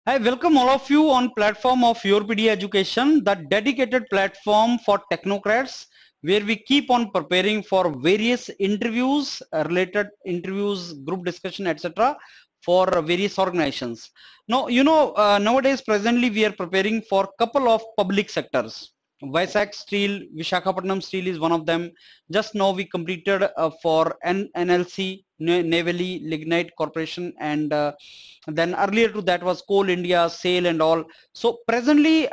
I welcome all of you on platform of YourPD Education, the dedicated platform for technocrats, where we keep on preparing for various interviews, related interviews, group discussion, etc. for various organizations. Now, nowadays, presently, we are preparing for couple of public sectors. Vizag Steel, Visakhapatnam Steel is one of them. Just now we completed for NLC, Navali Lignite Corporation, and then earlier to that was Coal India, SAIL and all. So presently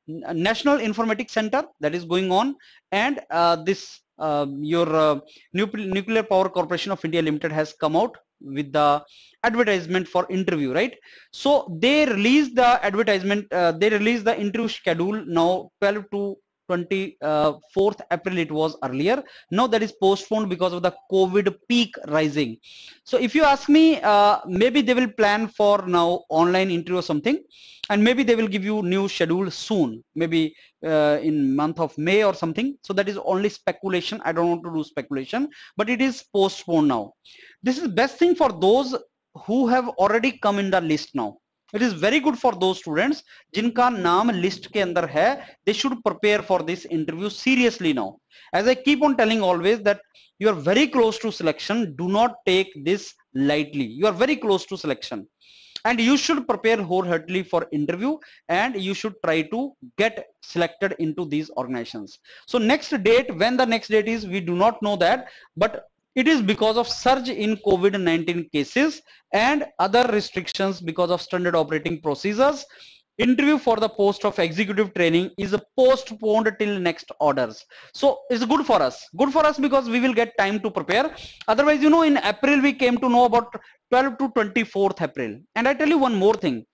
National Informatics Center that is going on, and this your Nuclear Power Corporation of India Limited has come out with the advertisement for interview, right? So they released the advertisement, they released the interview schedule now 12 to 24th April. It was earlier. Now that is postponed because of the COVID peak rising. So if you ask me, maybe they will plan for now online interview or something, and maybe they will give you new schedule soon, maybe in month of May or something. So that is only speculation. I don't want to do speculation, but it is postponed now. This is best thing for those who have already come in the list now. It is very good for those students जिनका नाम list के अंदर है. They should prepare for this interview seriously now. As I keep on telling always that you are very close to selection. Do not take this lightly. You are very close to selection, and you should prepare wholeheartedly for interview, and you should try to get selected into these organizations. So next date, when the next date is, we do not know that, but it is because of surge in COVID-19 cases and other restrictions because of standard operating procedures. Interview for the post of executive training is postponed till next orders. So it's good for us because we will get time to prepare. Otherwise, in April we came to know about 12 to 24th April. And I tell you one more thing.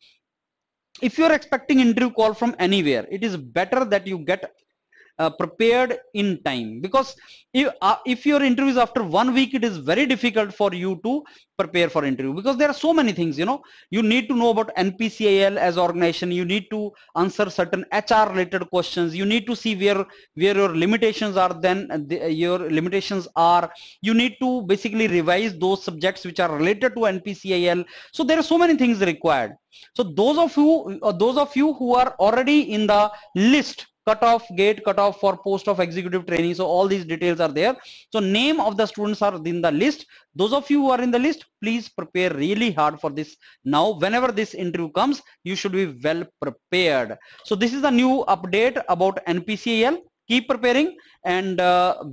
If you are expecting interview call from anywhere, it is better that you get prepared in time, because if your interview is after 1 week, it is very difficult for you to prepare for interview, because there are so many things. You need to know about NPCIL as organization. You need to answer certain HR related questions. You need to see where your limitations are. Then your limitations are, you need to basically revise those subjects which are related to NPCIL. So there are so many things required. So those of you who are already in the list, cutoff for post of executive training, so all these details are there. So name of the students are in the list. Those of you who are in the list, please prepare really hard for this. Now whenever this interview comes, you should be well prepared. So this is the new update about NPCIL. Keep preparing, and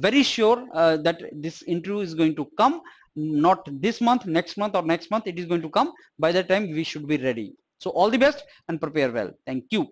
very sure that this interview is going to come, not this month, next month or next month. It is going to come. By that time we should be ready. So all the best and prepare well. Thank you.